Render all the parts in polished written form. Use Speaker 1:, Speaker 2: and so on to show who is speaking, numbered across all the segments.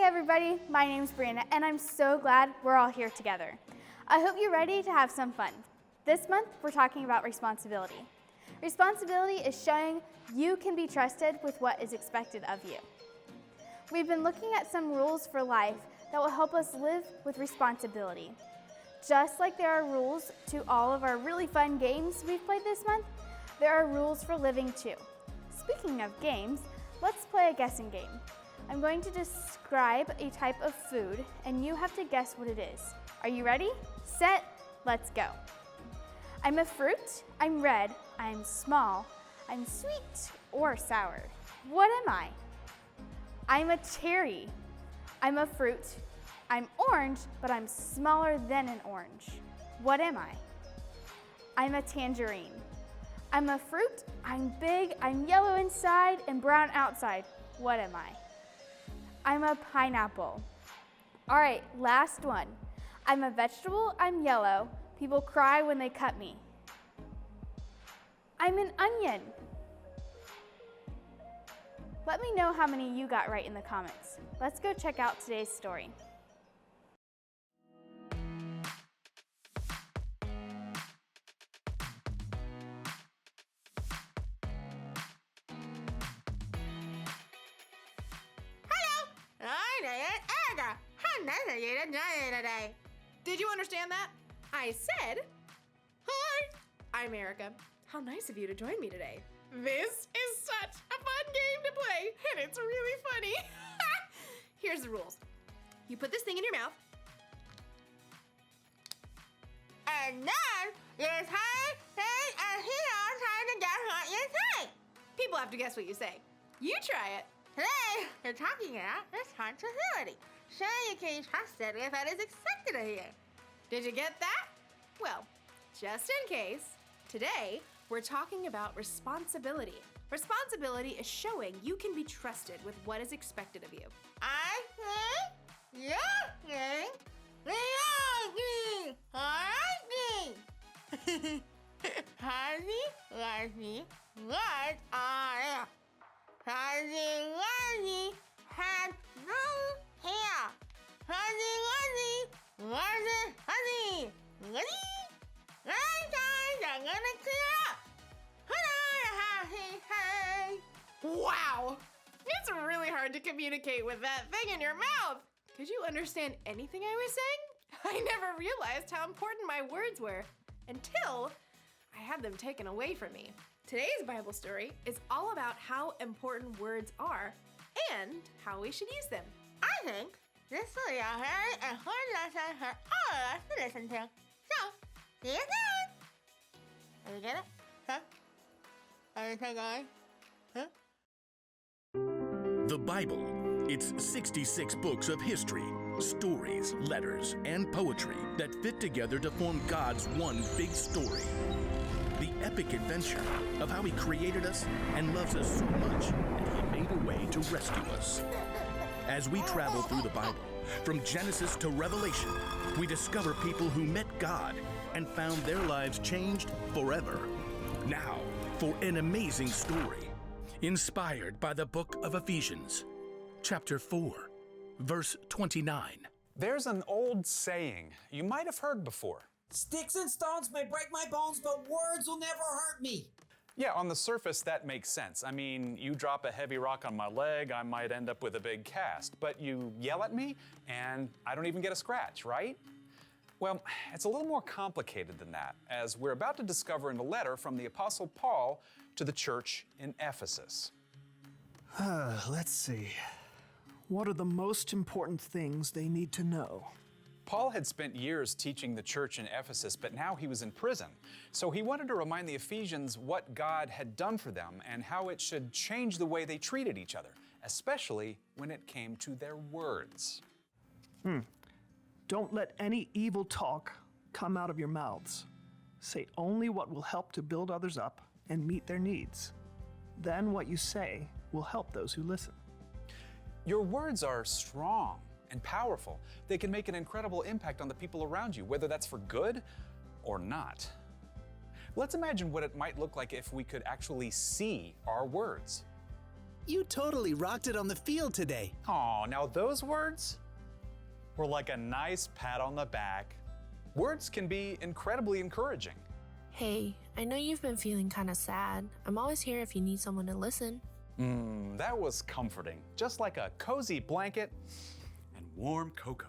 Speaker 1: Hey everybody, my name's Brianna and I'm so glad we're all here together. I hope you're ready to have some fun. This month we're talking about responsibility. Responsibility is showing you can be trusted with what is expected of you. We've been looking at some rules for life that will help us live with responsibility. Just like there are rules to all of our really fun games we've played this month, there are rules for living too. Speaking of games, let's play a guessing game. I'm going to describe a type of food and you have to guess what it is. Are you ready? Set, let's go. I'm a fruit, I'm red, I'm small, I'm sweet or sour. What am I? I'm a cherry. I'm a fruit, I'm orange, but I'm smaller than an orange. What am I? I'm a tangerine. I'm a fruit, I'm big, I'm yellow inside and brown outside. What am I? I'm a pineapple. All right, last one. I'm a vegetable, I'm yellow. People cry when they cut me. I'm an onion. Let me know how many you got right in the comments. Let's go check out today's story.
Speaker 2: How nice of you to join me today. Did you understand that? I said, hi, I'm Erica. How nice of you to join me today. This is such a fun game to play, and it's really funny. Here's the rules. You put this thing in your mouth, and then you say things, and he's trying to guess what you say. People have to guess what you say. You try it. Today, you're talking about responsibility, so you can be trusted with what is expected of you. Did you get that? Well, just in case, today we're talking about responsibility. Responsibility is showing you can be trusted with what is expected of you. I think you're saying the Honey, let me, what are you? Honey, had no hair. Honey, I'm gonna clear up. Wow, it's really hard to communicate with that thing in your mouth. Could you understand anything I was saying? I never realized how important my words were until I had them taken away from me. Today's Bible story is all about how important words are and how we should use them. I think this will be a very important lesson for all of us to listen to. So, see you soon! Did you get it? Huh? Everything going? Huh?
Speaker 3: The Bible. It's 66 books of history, stories, letters, and poetry that fit together to form God's one big story. The epic adventure of how He created us and loves us so much that He made a way to rescue us. As we travel through the Bible, from Genesis to Revelation, we discover people who met God and found their lives changed forever. Now, for an amazing story, inspired by the book of Ephesians, chapter 4, verse 29.
Speaker 4: There's an old saying you might have heard before.
Speaker 5: Sticks and stones may break my bones, but words will never hurt me.
Speaker 4: Yeah, on the surface, that makes sense. I mean, you drop a heavy rock on my leg, I might end up with a big cast. But you yell at me, and I don't even get a scratch, right? Well, it's a little more complicated than that, as we're about to discover in a letter from the Apostle Paul to the church in Ephesus.
Speaker 6: Let's see. What are the most important things they need to know?
Speaker 4: Paul had spent years teaching the church in Ephesus, but now he was in prison. So he wanted to remind the Ephesians what God had done for them and how it should change the way they treated each other, especially when it came to their words.
Speaker 6: Don't let any evil talk come out of your mouths. Say only what will help to build others up and meet their needs. Then what you say will help those who listen.
Speaker 4: Your words are strong and powerful. They can make an incredible impact on the people around you, whether that's for good or not. Let's imagine what it might look like if we could actually see our words.
Speaker 7: You totally rocked it on the field today.
Speaker 4: Oh, now those words were like a nice pat on the back. Words can be incredibly encouraging.
Speaker 8: Hey, I know you've been feeling kind of sad. I'm always here if you need someone to listen.
Speaker 4: That was comforting, just like a cozy blanket and warm cocoa.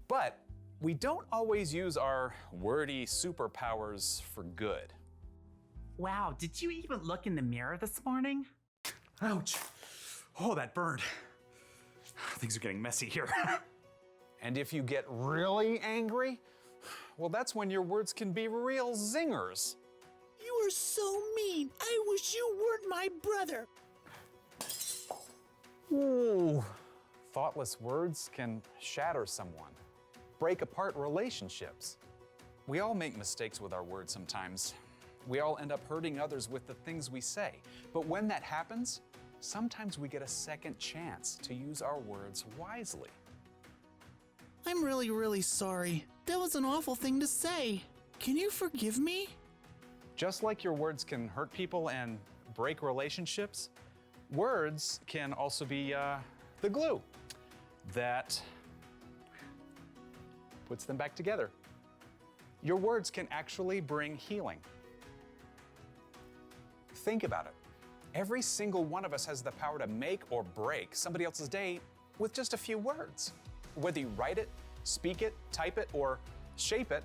Speaker 4: But we don't always use our wordy superpowers for good.
Speaker 9: Wow, did you even look in the mirror this morning? Ouch. Oh, that burned. Things are getting messy here.
Speaker 4: And if you get really angry, well, that's when your words can be real zingers.
Speaker 7: You are so mean. I wish you weren't my brother.
Speaker 4: Ooh. Thoughtless words can shatter someone, break apart relationships. We all make mistakes with our words sometimes. We all end up hurting others with the things we say. But when that happens, sometimes we get a second chance to use our words wisely.
Speaker 7: I'm really sorry. That was an awful thing to say. Can you forgive me?
Speaker 4: Just like your words can hurt people and break relationships, words can also be the glue that puts them back together. Your words can actually bring healing. Think about it. Every single one of us has the power to make or break somebody else's day with just a few words. Whether you write it, speak it, type it, or shape it,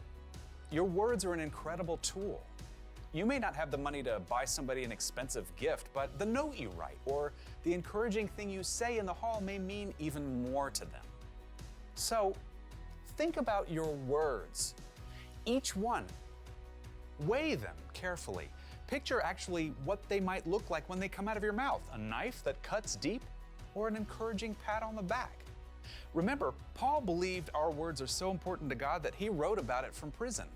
Speaker 4: your words are an incredible tool. You may not have the money to buy somebody an expensive gift, but the note you write or the encouraging thing you say in the hall may mean even more to them. So, think about your words. Each one. Weigh them carefully. Picture actually what they might look like when they come out of your mouth. A knife that cuts deep or an encouraging pat on the back. Remember, Paul believed our words are so important to God that he wrote about it from prison.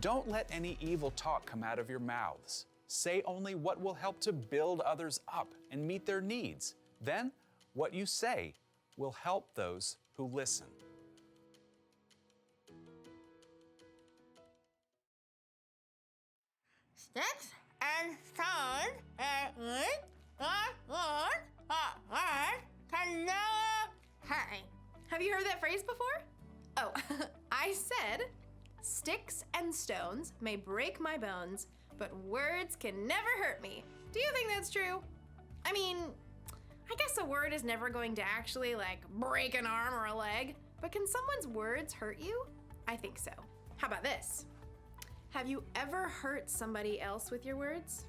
Speaker 4: Don't let any evil talk come out of your mouths. Say only what will help to build others up and meet their needs. Then, what you say will help those who listen.
Speaker 2: Sticks and stones and can never hurt me. Have you heard that phrase before? Oh, I said, sticks and stones may break my bones, but words can never hurt me. Do you think that's true? I mean, I guess a word is never going to actually break an arm or a leg, but can someone's words hurt you? I think so. How about this? Have you ever hurt somebody else with your words?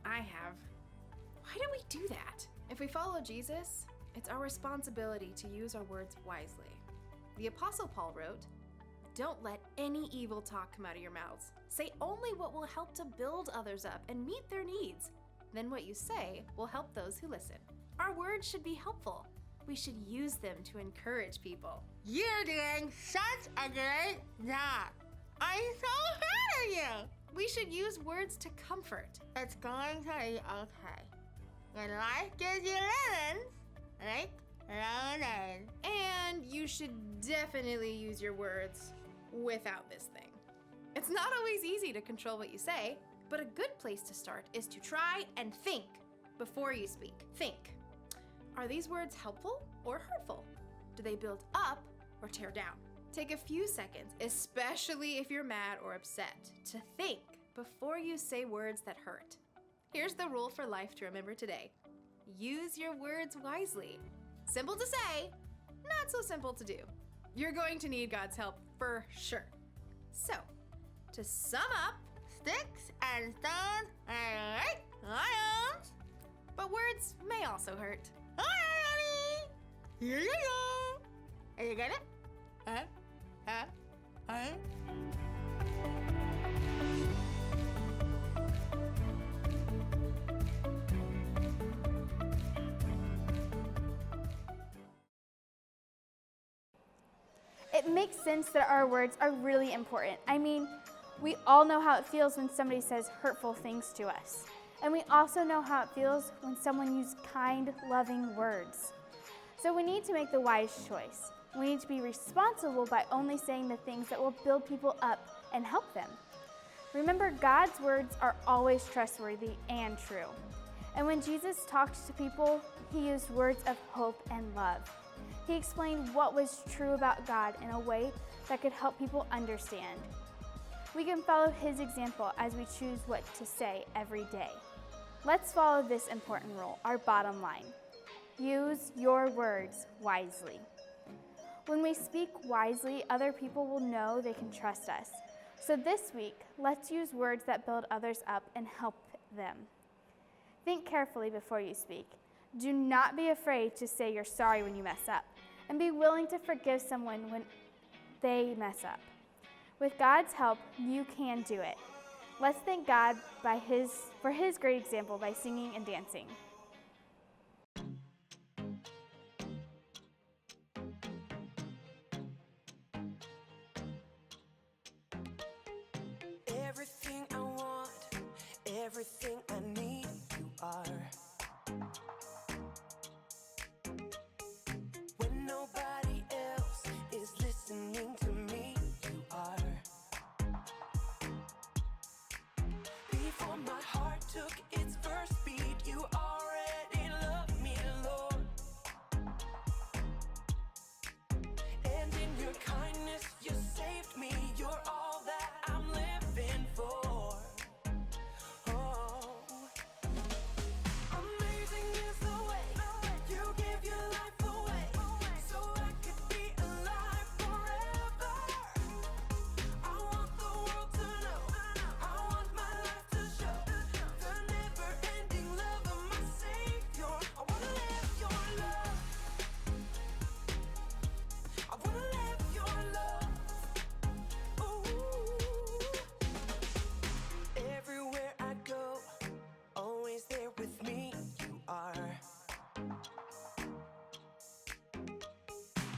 Speaker 2: I have. Why do we do that? If we follow Jesus, it's our responsibility to use our words wisely. The Apostle Paul wrote, "Don't let any evil talk come out of your mouths. Say only what will help to build others up and meet their needs. Then what you say will help those who listen." Our words should be helpful. We should use them to encourage people. You're doing such a great job. I'm so proud of you. We should use words to comfort. It's going to be okay. When life gives you lemons, make lemonade. And you should definitely use your words without this thing. It's not always easy to control what you say, but a good place to start is to try and think before you speak. Think. Are these words helpful or hurtful? Do they build up or tear down? Take a few seconds, especially if you're mad or upset, to think before you say words that hurt. Here's the rule for life to remember today. Use your words wisely. Simple to say, not so simple to do. You're going to need God's help for sure. So, to sum up, sticks and stones and lions, but words may also hurt. Here you go. You get it?
Speaker 1: It makes sense that our words are really important. I mean, we all know how it feels when somebody says hurtful things to us. And we also know how it feels when someone uses kind, loving words. So we need to make the wise choice. We need to be responsible by only saying the things that will build people up and help them. Remember, God's words are always trustworthy and true. And when Jesus talked to people, he used words of hope and love. He explained what was true about God in a way that could help people understand. We can follow his example as we choose what to say every day. Let's follow this important rule, our bottom line. Use your words wisely. When we speak wisely, other people will know they can trust us. So this week, let's use words that build others up and help them. Think carefully before you speak. Do not be afraid to say you're sorry when you mess up, and be willing to forgive someone when they mess up. With God's help, you can do it. Let's thank God for his great example by singing and dancing.
Speaker 10: Everything I want, everything I need, you are. When nobody else is listening to me, you are. Before my heart took its first beat, you already loved me, Lord. And in your kindness, you saved me. You're all that I'm living for. Oh, amazing is the way you give your life away, so I could be alive forever. I want the world to know, I want my life to show the never-ending love of my Savior. I wanna live your love. I wanna live your love. Ooh. Everywhere I go, always there with me, you are.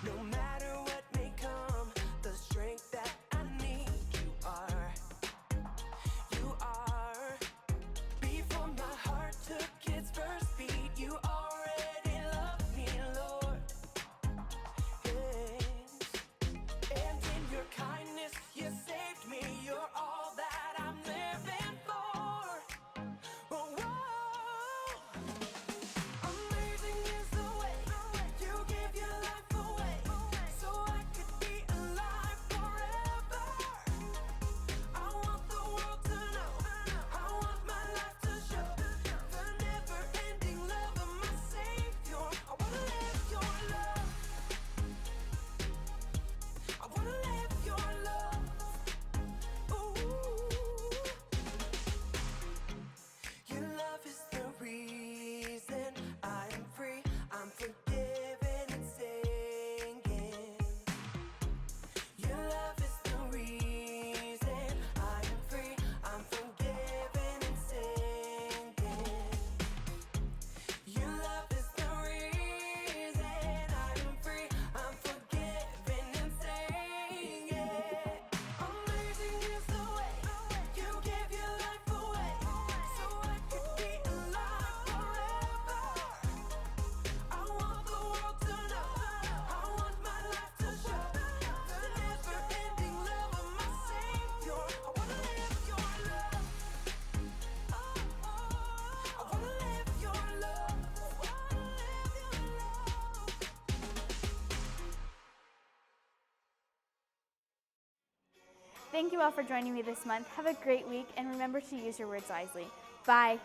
Speaker 10: No matter what may come, the strength that I need, you are. You are. Before my heart took its first beat, you already loved me, Lord. And in your kindness, you saved me. You're all that I'm living for. Oh, whoa. Amazing is the way you give your life away, so I could be alive forever. I want the world to know, I want my life to show the never-ending love of my Savior. I wanna live your love. I wanna live your love. Ooh. Your love is the reason I am free. I'm forgiven and singing. Your love is the reason I am free. I'm forgiven and singing. Your love is the reason I am free. I'm forgiven and singing. Amazing is the way you give your life away, so I could be alive forever. I want the world to know, I want my life to show the never-ending love of my Savior. I wanna live your love. I wanna live your love.
Speaker 1: Thank you all for joining me this month. Have a great week, and remember to use your words wisely. Bye.